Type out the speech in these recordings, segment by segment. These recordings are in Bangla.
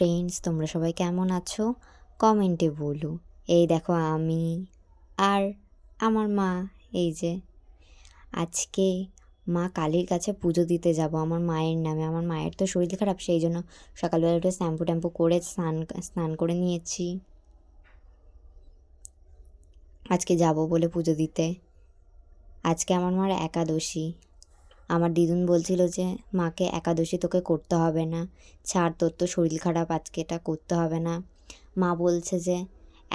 ফ্রেন্ডস, তোমরা সবাই কেমন আছো কমেন্টে বলো। এই দেখো আমি আর আমার মা, এই যে আজকে মা কালীর কাছে পুজো দিতে যাব আমার মায়ের নামে। আমার মায়ের তো শরীর খারাপ, সেই জন্য সকালবেলা একটু শ্যাম্পু ট্যাম্পু করে স্নান করে নিয়েছি। আজকে যাব বলে পুজো দিতে। আজকে আমার মার একাদশী। আমার দিদুন বলছিল যে মাকে একাদশী তোকে করতে হবে না, ছাড়, তোর তো শরীর খারাপ, আজকে এটা করতে হবে না। মা বলছে যে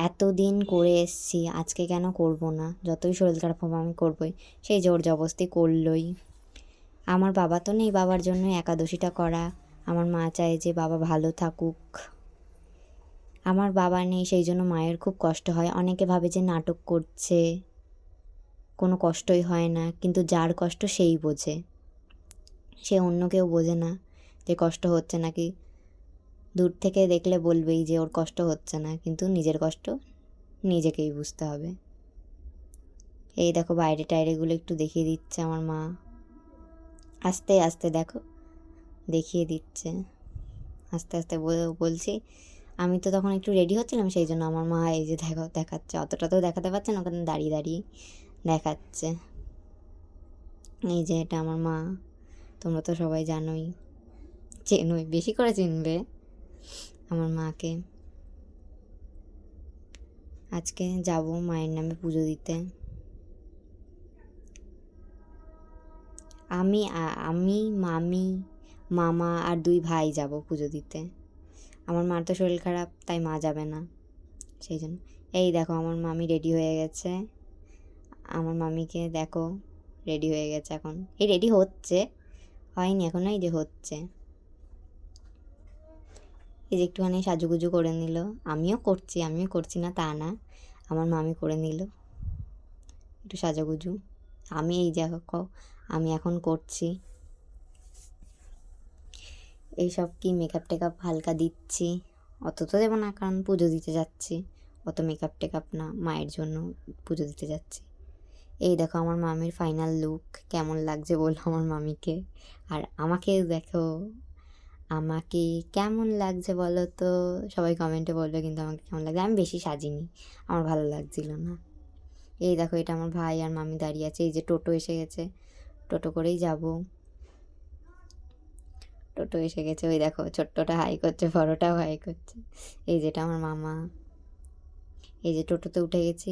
এতদিন করে এসছি, আজকে কেন করব না, যতই শরীর খারাপ হবে আমি করবই। সেই জোর জবরদস্তি করলই। আমার বাবা তো নেই, বাবার জন্য একাদশীটা করা। আমার মা চায় যে বাবা ভালো থাকুক। আমার বাবা নেই, সেই জন্য মায়ের খুব কষ্ট হয়। অনেকে ভাবে যে নাটক করছে, কোনো কষ্টই হয় না, কিন্তু যার কষ্ট সেই বোঝে। সে অন্য কেউ বোঝে না যে কষ্ট হচ্ছে নাকি। দূর থেকে দেখলে বলবেই যে ওর কষ্ট হচ্ছে না, কিন্তু নিজের কষ্ট নিজেকেই বুঝতে হবে। এই দেখো বাইরে টাইরেগুলো একটু দেখিয়ে দিচ্ছে আমার মা, আস্তে আস্তে দেখো দেখিয়ে দিচ্ছে, আস্তে আস্তে বলছি। আমি তো তখন একটু রেডি হচ্ছিলাম, সেই জন্য আমার মা এই যে দেখো দেখাচ্ছে, অতটা তো দেখাতে পারছে না, ওখানে দাঁড়িয়ে দাঁড়িয়ে দেখাচ্ছে। এই যে এটা আমার মা, তোমরা তো সবাই জানোই, চেনোই, বেশি করে চিনবে আমার মাকে। আজকে যাব মায়ের নামে পুজো দিতে। আমি মামি মামা আর 2 ভাই যাব পুজো দিতে। আমার মার তো শরীর খারাপ, তাই মা যাবে না, সেই জন্য। এই দেখো আমার মামি রেডি হয়ে গেছে। আমার মামিকে দেখো রেডি হয়ে গেছে, এখন এই রেডি হচ্ছে, হয়নি এখনো, এই যে হচ্ছে। এই যে একটুখানি সাজুগুজু করে নিল। আমিও করছি না তা না, আমার মামি করে নিল একটু সাজুগুজু। আমি এই দেখো আমি এখন করছি এইসব কি মেকআপ টেকআপ হালকা দিচ্ছি, অত তো দেবো না কারণ পুজো দিতে যাচ্ছি, অত মেকআপ টেকআপ না, মায়ের জন্য পুজো দিতে যাচ্ছি। এই দেখো আমার মামির ফাইনাল লুক, কেমন লাগছে বলো আমার মামিকে। আর আমাকে দেখো, আমাকে কেমন লাগছে বলো তো, সবাই কমেন্টে বলবে কিন্তু আমাকে কেমন লাগছে। আমি বেশি সাজিনি, আমার ভালো লাগছিল না। এই দেখো এটা আমার ভাই আর মামি দাঁড়িয়ে আছে, এই যে টোটো এসে গেছে, টোটো করেই যাব। টোটো এসে গেছে, ওই দেখো ছোট্টটা হাই করছে, বড়টাও হাই করছে। এই যেটা আমার মামা, এই যে টোটোতে উঠে গেছি,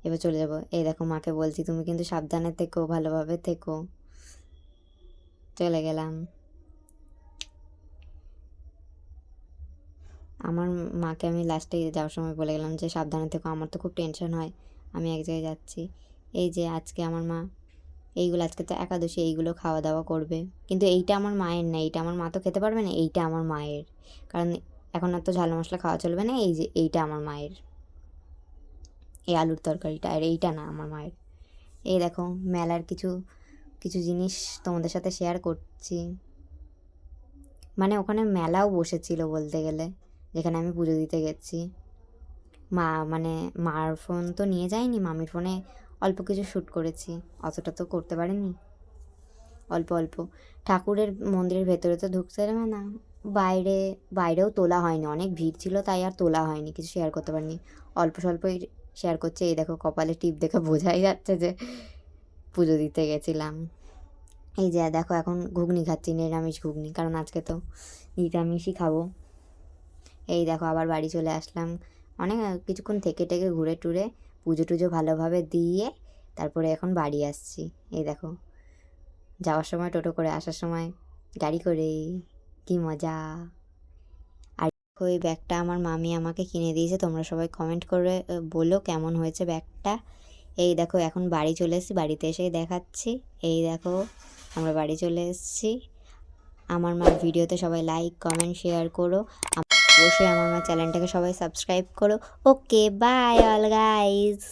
এবার চলে যাব। এই দেখো মাকে বলছি তুমি কিন্তু সাবধানে থেকো, ভালোভাবে থেকো। চলে গেলাম। আমার মাকে আমি লাস্টে যাওয়ার সময় বলে গেলাম যে সাবধানে থেকো, আমার তো খুব টেনশন হয়, আমি এক জায়গায় যাচ্ছি। এই যে আজকে আমার মা এইগুলো, আজকে তো একাদশী, এইগুলো খাওয়া দাওয়া করবে, কিন্তু এইটা আমার মায়ের না, এইটা আমার মা তো খেতে পারবে না, এইটা আমার মায়ের, কারণ এখন আর তো ঝাল মশলা খাওয়া চলবে না। এই যে এইটা আমার মায়ের, এই আলুর তরকারিটা, আর এইটা না আমার মায়ের। এই দেখো মেলার কিছু কিছু জিনিস তোমাদের সাথে শেয়ার করছি। মানে ওখানে মেলাও বসেছিল বলতে গেলে, যেখানে আমি পুজো দিতে গেছি। মা মানে মার ফোন তো নিয়ে যায়নি, মামির ফোনে অল্প কিছু শ্যুট করেছি, অতটা তো করতে পারিনি, অল্প অল্প। ঠাকুরের মন্দিরের ভেতরে তো ঢুকতে দেবে না, বাইরেও তোলা হয়নি, অনেক ভিড় ছিল তাই আর তোলা হয়নি, কিছু শেয়ার করতে পারিনি, অল্প স্বল্পই শেয়ার করছে। এই দেখো কপালে টিপ দেখে বোঝাই যাচ্ছে যে পুজো দিতে গেছিলাম। এই যে দেখো এখন ঘুগনি খাচ্ছি, নিরামিষ ঘুগনি, কারণ আজকে তো নিরামিষই খাবো। এই দেখো আবার বাড়ি চলে আসলাম, অনেক কিছুক্ষণ থেকে টেকে ঘুরে টুরে পুজো টুজো ভালোভাবে দিয়ে তারপরে এখন বাড়ি আসছি। এই দেখো যাওয়ার সময় টোটো করে, আসার সময় গাড়ি করে, কি মজা। আর ওই ব্যাগটা আমার মামি আমাকে কিনে দিয়েছে, তোমরা সবাই কমেন্ট করে বলো কেমন হয়েছে ব্যাগটা। এই দেখো এখন বাড়ি চলে এসেছি, বাড়িতে এসেই দেখাচ্ছি। এই দেখো আমরা বাড়ি চলে এসেছি। আমার মার ভিডিওতে সবাই লাইক কমেন্ট শেয়ার করো, অবশ্যই আমার মার চ্যানেলটাকে সবাই সাবস্ক্রাইব করো। Okay bye all guys.